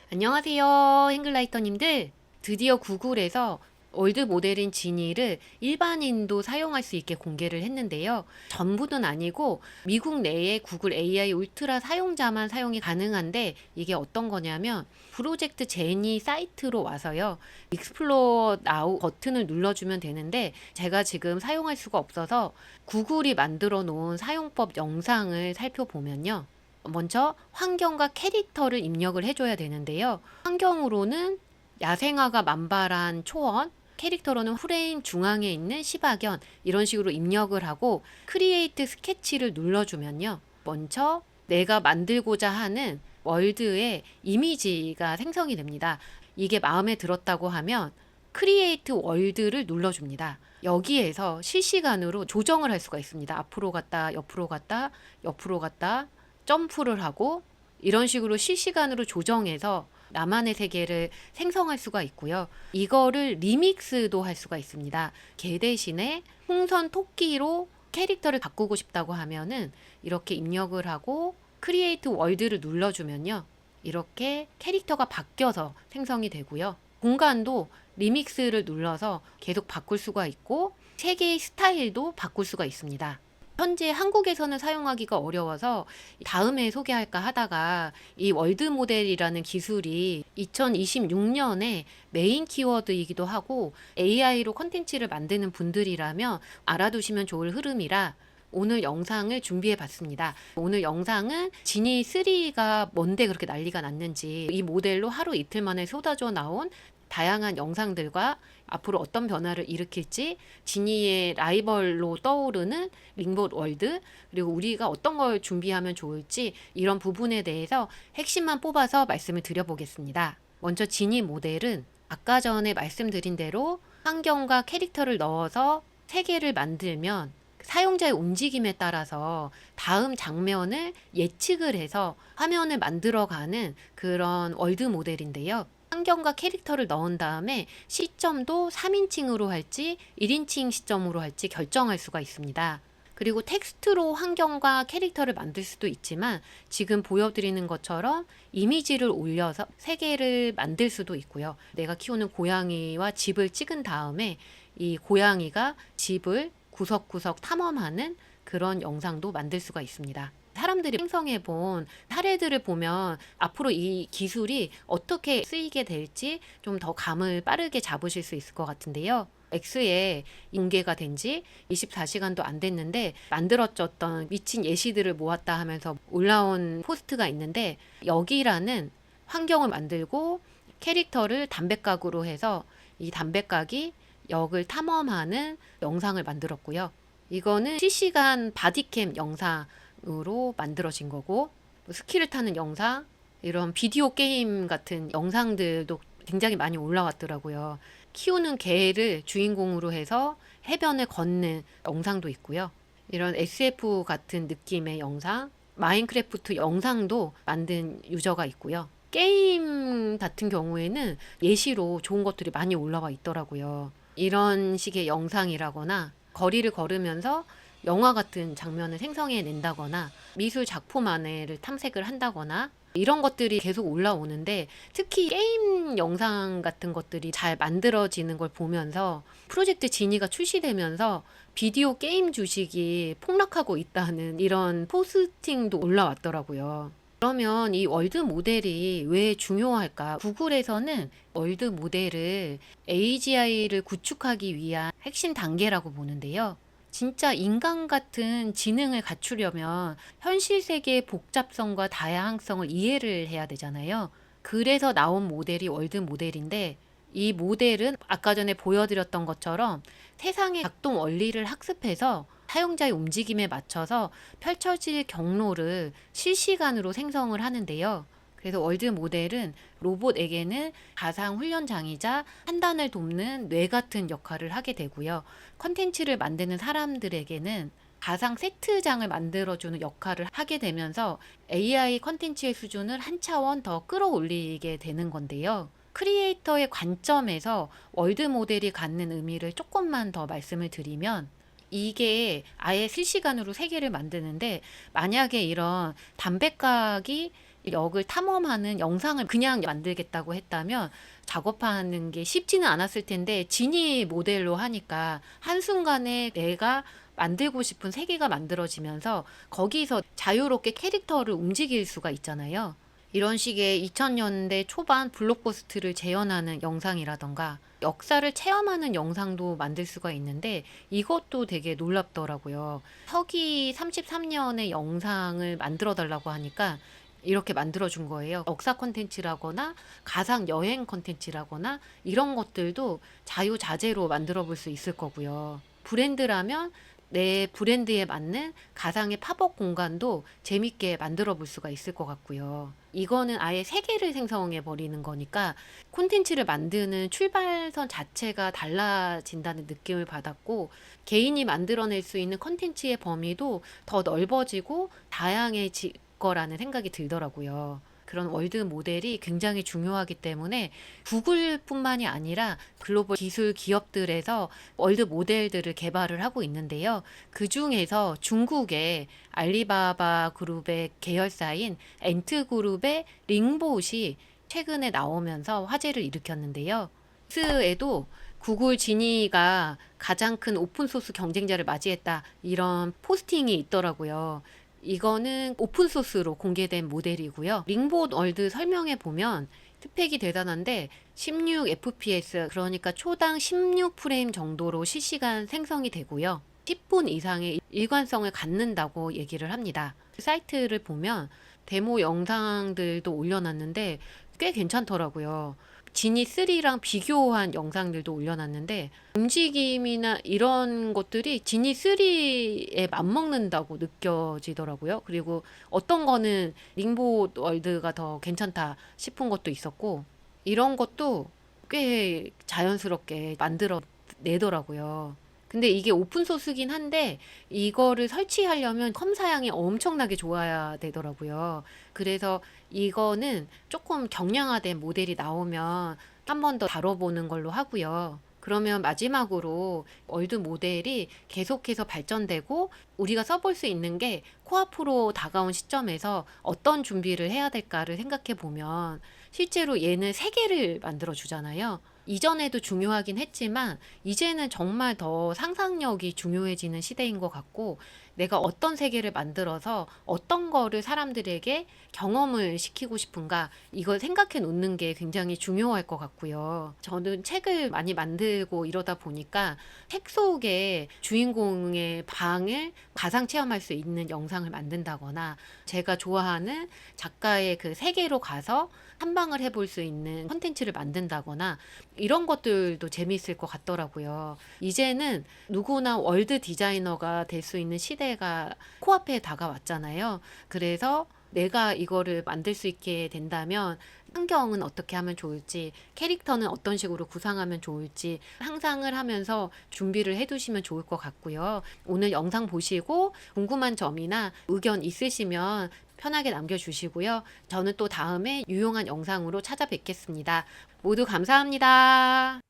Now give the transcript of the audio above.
안녕하세요, 행글라이터님들. 드디어 구글에서 월드 모델인 지니를 일반인도 사용할 수 있게 공개를 했는데요. 전부는 아니고 미국 내에 구글 AI 울트라 사용자만 사용이 가능한데, 이게 어떤 거냐면 프로젝트 제니 사이트로 와서요. 익스플로어 나우 버튼을 눌러주면 되는데, 제가 지금 사용할 수가 없어서 구글이 만들어 놓은 사용법 영상을 살펴보면요. 먼저 환경과 캐릭터를 입력을 해줘야 되는데요. 환경으로는 야생화가 만발한 초원, 캐릭터로는 프레임 중앙에 있는 시바견, 이런 식으로 입력을 하고 크리에이트 스케치를 눌러주면요. 먼저 내가 만들고자 하는 월드의 이미지가 생성이 됩니다. 이게 마음에 들었다고 하면 크리에이트 월드를 눌러줍니다. 여기에서 실시간으로 조정을 할 수가 있습니다. 앞으로 갔다, 옆으로 갔다, 옆으로 갔다, 점프를 하고 이런 식으로 실시간으로 조정해서 나만의 세계를 생성할 수가 있고요. 이거를 리믹스도 할 수가 있습니다. 개 대신에 풍선 토끼로 캐릭터를 바꾸고 싶다고 하면은 이렇게 입력을 하고 크리에이트 월드를 눌러주면요. 이렇게 캐릭터가 바뀌어서 생성이 되고요. 공간도 리믹스를 눌러서 계속 바꿀 수가 있고 세계의 스타일도 바꿀 수가 있습니다. 현재 한국에서는 사용하기가 어려워서 다음에 소개할까 하다가 이 월드 모델이라는 기술이 2026년에 메인 키워드이기도 하고 AI로 컨텐츠를 만드는 분들이라면 알아두시면 좋을 흐름이라 오늘 영상을 준비해 봤습니다. 오늘 영상은 지니 3가 뭔데 그렇게 난리가 났는지, 이 모델로 하루 이틀 만에 쏟아져 나온 다양한 영상들과 앞으로 어떤 변화를 일으킬지, 지니의 라이벌로 떠오르는 링봇 월드, 그리고 우리가 어떤 걸 준비하면 좋을지, 이런 부분에 대해서 핵심만 뽑아서 말씀을 드려보겠습니다. 먼저 지니 모델은 아까 전에 말씀드린 대로 환경과 캐릭터를 넣어서 세계를 만들면 사용자의 움직임에 따라서 다음 장면을 예측을 해서 화면을 만들어가는 그런 월드 모델인데요. 환경과 캐릭터를 넣은 다음에 시점도 3인칭으로 할지 1인칭 시점으로 할지 결정할 수가 있습니다. 그리고 텍스트로 환경과 캐릭터를 만들 수도 있지만 지금 보여드리는 것처럼 이미지를 올려서 세계를 만들 수도 있고요. 내가 키우는 고양이와 집을 찍은 다음에 이 고양이가 집을 구석구석 탐험하는 그런 영상도 만들 수가 있습니다. 사람들이 생성해 본 사례들을 보면 앞으로 이 기술이 어떻게 쓰이게 될지 좀 더 감을 빠르게 잡으실 수 있을 것 같은데요. X에 공개가 된 지 24시간도 안 됐는데 만들어졌던 미친 예시들을 모았다 하면서 올라온 포스트가 있는데, 여기라는 환경을 만들고 캐릭터를 담배각으로 해서 이 담배각이 역을 탐험하는 영상을 만들었고요. 이거는 실시간 바디캠 영상으로 만들어진 거고, 스키를 타는 영상, 이런 비디오 게임 같은 영상들도 굉장히 많이 올라왔더라고요. 키우는 개를 주인공으로 해서 해변을 걷는 영상도 있고요. 이런 SF 같은 느낌의 영상, 마인크래프트 영상도 만든 유저가 있고요. 게임 같은 경우에는 예시로 좋은 것들이 많이 올라와 있더라고요. 이런 식의 영상이라거나 거리를 걸으면서 영화 같은 장면을 생성해 낸다거나 미술 작품 안에를 탐색을 한다거나 이런 것들이 계속 올라오는데, 특히 게임 영상 같은 것들이 잘 만들어지는 걸 보면서 프로젝트 지니가 출시되면서 비디오 게임 주식이 폭락하고 있다는 이런 포스팅도 올라왔더라고요. 그러면 이 월드 모델이 왜 중요할까? 구글에서는 월드 모델을 AGI를 구축하기 위한 핵심 단계라고 보는데요. 진짜 인간 같은 지능을 갖추려면 현실 세계의 복잡성과 다양성을 이해를 해야 되잖아요. 그래서 나온 모델이 월드 모델인데, 이 모델은 아까 전에 보여드렸던 것처럼 세상의 작동 원리를 학습해서 사용자의 움직임에 맞춰서 펼쳐질 경로를 실시간으로 생성을 하는데요. 그래서 월드 모델은 로봇에게는 가상 훈련장이자 판단을 돕는 뇌 같은 역할을 하게 되고요. 컨텐츠를 만드는 사람들에게는 가상 세트장을 만들어주는 역할을 하게 되면서 AI 컨텐츠의 수준을 한 차원 더 끌어올리게 되는 건데요. 크리에이터의 관점에서 월드 모델이 갖는 의미를 조금만 더 말씀을 드리면, 이게 아예 실시간으로 세계를 만드는데, 만약에 이런 담배각이 역을 탐험하는 영상을 그냥 만들겠다고 했다면 작업하는 게 쉽지는 않았을 텐데 지니 모델로 하니까 한순간에 내가 만들고 싶은 세계가 만들어지면서 거기서 자유롭게 캐릭터를 움직일 수가 있잖아요. 이런 식의 2000년대 초반 블록버스트를 재현하는 영상이라던가 역사를 체험하는 영상도 만들 수가 있는데 이것도 되게 놀랍더라고요. 서기 33년의 영상을 만들어 달라고 하니까 이렇게 만들어 준 거예요. 역사 콘텐츠라거나 가상 여행 콘텐츠라거나 이런 것들도 자유자재로 만들어 볼 수 있을 거고요. 브랜드라면 내 브랜드에 맞는 가상의 팝업 공간도 재밌게 만들어 볼 수가 있을 것 같고요. 이거는 아예 세계를 생성해 버리는 거니까 콘텐츠를 만드는 출발선 자체가 달라진다는 느낌을 받았고, 개인이 만들어낼 수 있는 콘텐츠의 범위도 더 넓어지고 다양해질 거라는 생각이 들더라고요. 그런 월드 모델이 굉장히 중요하기 때문에 구글뿐만이 아니라 글로벌 기술 기업들에서 월드 모델들을 개발을 하고 있는데요. 그 중에서 중국의 알리바바 그룹의 계열사인 엔트그룹의 링봇이 최근에 나오면서 화제를 일으켰는데요. 스에도 구글 지니가 가장 큰 오픈소스 경쟁자를 맞이했다, 이런 포스팅이 있더라고요. 이거는 오픈소스로 공개된 모델이고요. 링봇 월드 설명에 보면 스펙이 대단한데 16fps, 그러니까 초당 16프레임 정도로 실시간 생성이 되고요. 10분 이상의 일관성을 갖는다고 얘기를 합니다. 사이트를 보면 데모 영상들도 올려놨는데 꽤 괜찮더라고요. 지니3랑 비교한 영상들도 올려놨는데 움직임이나 이런 것들이 지니3에 맞먹는다고 느껴지더라고요. 그리고 어떤 거는 링보 월드가 더 괜찮다 싶은 것도 있었고, 이런 것도 꽤 자연스럽게 만들어 내더라고요. 근데 이게 오픈소스긴 한데 이거를 설치하려면 컴 사양이 엄청나게 좋아야 되더라고요. 그래서 이거는 조금 경량화된 모델이 나오면 한 번 더 다뤄보는 걸로 하고요. 그러면 마지막으로 월드 모델이 계속해서 발전되고 우리가 써볼 수 있는 게 코앞으로 다가온 시점에서 어떤 준비를 해야 될까를 생각해 보면 실제로 얘는 세계를 만들어 주잖아요. 이전에도 중요하긴 했지만 이제는 정말 더 상상력이 중요해지는 시대인 것 같고, 내가 어떤 세계를 만들어서 어떤 거를 사람들에게 경험을 시키고 싶은가, 이걸 생각해 놓는 게 굉장히 중요할 것 같고요. 저는 책을 많이 만들고 이러다 보니까 책 속에 주인공의 방을 가상 체험할 수 있는 영상을 만든다거나, 제가 좋아하는 작가의 그 세계로 가서 탐방을 해볼 수 있는 콘텐츠를 만든다거나, 이런 것들도 재미있을 것 같더라고요. 이제는 누구나 월드 디자이너가 될 수 있는 시대가 코앞에 다가왔잖아요. 그래서 내가 이거를 만들 수 있게 된다면 환경은 어떻게 하면 좋을지, 캐릭터는 어떤 식으로 구상하면 좋을지 상상을 하면서 준비를 해두시면 좋을 것 같고요. 오늘 영상 보시고 궁금한 점이나 의견 있으시면 편하게 남겨주시고요. 저는 또 다음에 유용한 영상으로 찾아뵙겠습니다. 모두 감사합니다.